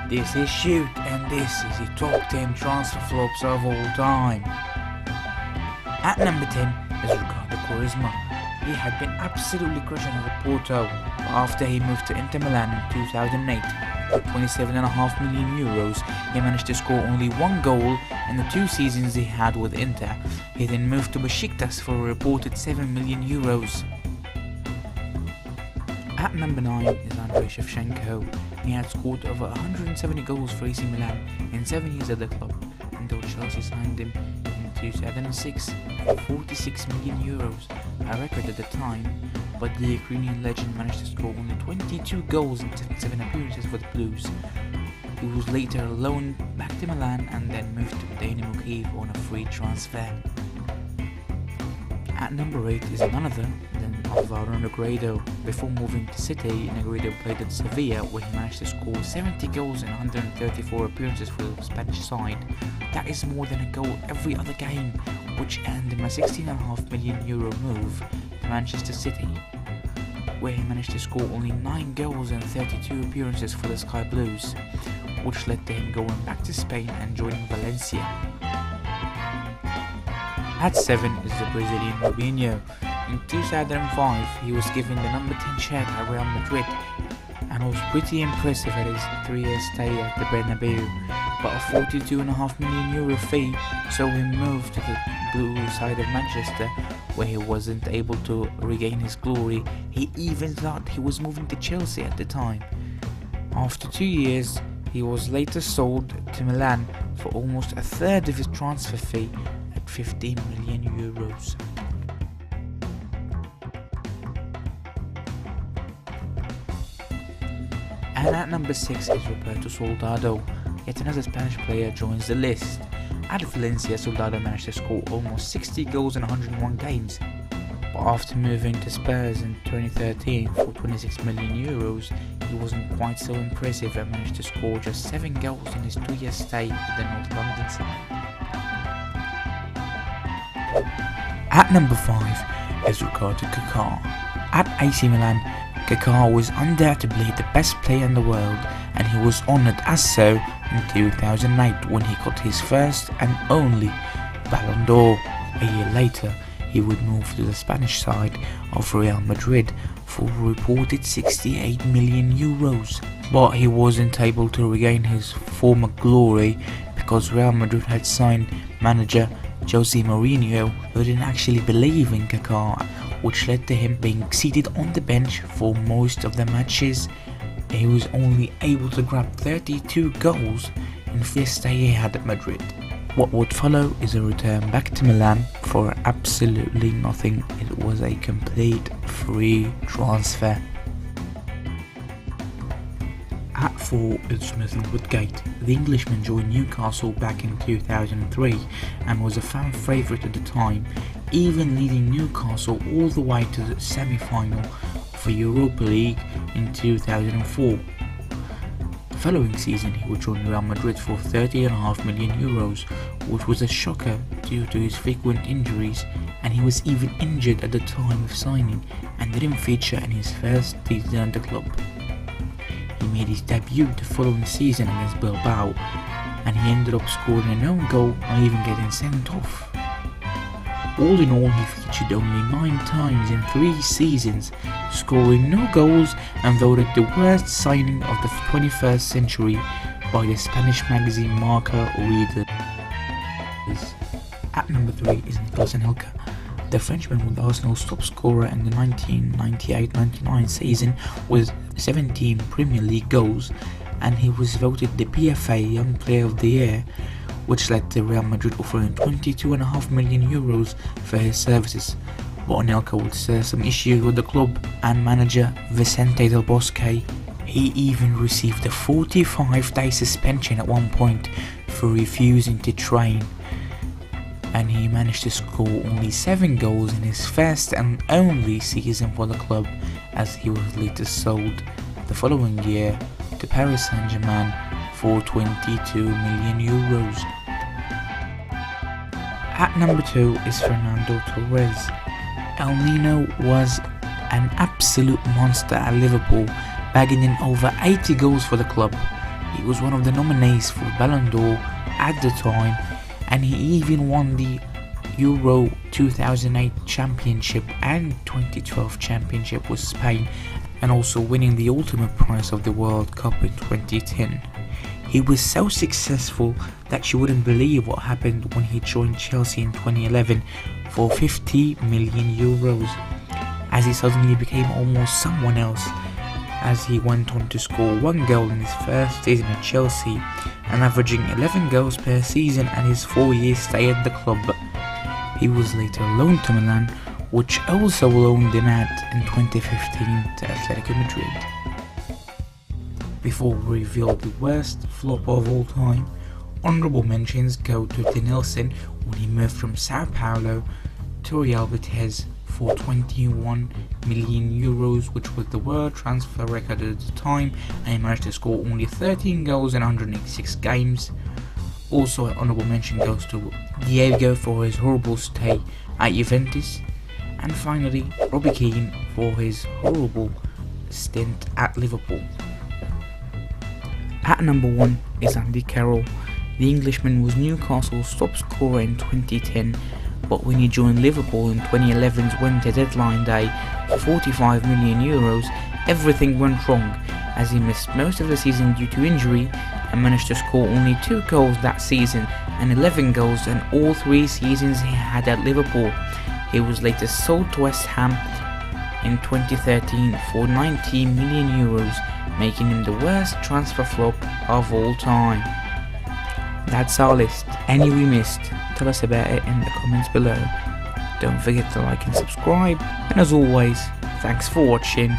This is Shoot, and this is the top 10 transfer flops of all time. At number 10 is Ricardo Quaresma. He had been absolutely crushing at Porto, but after he moved to Inter Milan in 2008, for €27.5 million, he managed to score only one goal in the 2 seasons he had with Inter. He then moved to Besiktas for a reported €7 million. At number 9 is Andrei Shevchenko. He had scored over 170 goals for AC Milan in 7 years at the club, until Chelsea signed him in 2006 for €46 million, a record at the time, but the Ukrainian legend managed to score only 22 goals in 77 appearances for the Blues. He was later loaned back to Milan and then moved to Dynamo Kyiv on a free transfer. At number 8 is none other than Alvaro Negredo. Before moving to City, Negredo played at Sevilla, where he managed to score 70 goals in 134 appearances for the Spanish side. That is more than a goal every other game, which earned him a €16.5 million move to Manchester City, where he managed to score only 9 goals in 32 appearances for the Sky Blues, which led to him going back to Spain and joining Valencia. At 7 is the Brazilian Robinho. In 2005, he was given the number 10 shirt at Real Madrid and was pretty impressive at his 3-year stay at the Bernabeu, but a €42.5 million fee saw him move to the blue side of Manchester, where he wasn't able to regain his glory. He even thought he was moving to Chelsea at the time. After 2 years, he was later sold to Milan for almost a third of his transfer fee at €15 million. And at number 6 is Roberto Soldado. Yet another Spanish player joins the list. At Valencia, Soldado managed to score almost 60 goals in 101 games. But after moving to Spurs in 2013 for €26 million, he wasn't quite so impressive and managed to score just 7 goals in his 2-year stay with the North London side. At number 5 is Ricardo Kaká. At AC Milan, Kaká was undoubtedly the best player in the world, and he was honoured as so in 2008 when he got his first and only Ballon d'Or. A year later, he would move to the Spanish side of Real Madrid for a reported €68 million, but he wasn't able to regain his former glory because Real Madrid had signed manager Jose Mourinho, who didn't actually believe in Kaká, which led to him being seated on the bench for most of the matches. He was only able to grab 32 goals in the first stay he had at Madrid. What would follow is a return back to Milan for absolutely nothing. It was a complete free transfer. At 4 is Smith Woodgate. The Englishman joined Newcastle back in 2003 and was a fan favourite at the time, even leading Newcastle all the way to the semi-final of the Europa League in 2004. The following season he would join Real Madrid for €30.5 million, which was a shocker due to his frequent injuries, and he was even injured at the time of signing and didn't feature in his first season at the club. He made his debut the following season against Bilbao, and he ended up scoring an own goal and even getting sent off. All in all, he featured only 9 times in 3 seasons, scoring no goals and voted the worst signing of the 21st century by the Spanish magazine Marca readers. At number 3 is Nicolas Anelka. The Frenchman was Arsenal's top scorer in the 1998-99 season with 17 Premier League goals, and he was voted the PFA Young Player of the Year, which led to Real Madrid offering €22.5 million for his services. But Anelka would share some issues with the club and manager Vicente Del Bosque. He even received a 45-day suspension at one point for refusing to train, and he managed to score only 7 goals in his first and only season for the club, as he was later sold the following year to Paris Saint-Germain for €22 million. At number 2 is Fernando Torres. El Nino was an absolute monster at Liverpool, bagging in over 80 goals for the club. He was one of the nominees for Ballon d'Or at the time, and he even won the Euro 2008 championship and 2012 championship with Spain, and also winning the ultimate prize of the World Cup in 2010. He was so successful that you wouldn't believe what happened when he joined Chelsea in 2011 for 50 million euros, as he suddenly became almost someone else, as he went on to score 1 goal in his first season at Chelsea and averaging 11 goals per season at his 4-year stay at the club. He was later loaned to Milan, which also loaned him out in 2015 to Atletico Madrid. Before we reveal the worst flop of all time, honourable mentions go to Denilson when he moved from Sao Paulo to Real Betis for 21 million euros, which was the world transfer record at the time, and he managed to score only 13 goals in 186 games. Also, an honourable mention goes to Diego for his horrible stay at Juventus, and finally Robbie Keane for his horrible stint at Liverpool. At number 1 is Andy Carroll. The Englishman was Newcastle's top scorer in 2010, but when he joined Liverpool in 2011's winter deadline day for 45 million euros, everything went wrong, as he missed most of the season due to injury and managed to score only 2 goals that season and 11 goals in all 3 seasons he had at Liverpool. He was later sold to West Ham in 2013 for 19 million euros, making him the worst transfer flop of all time. That's our list. Any we missed, tell us about it in the comments below. Don't forget to like and subscribe, and as always, thanks for watching.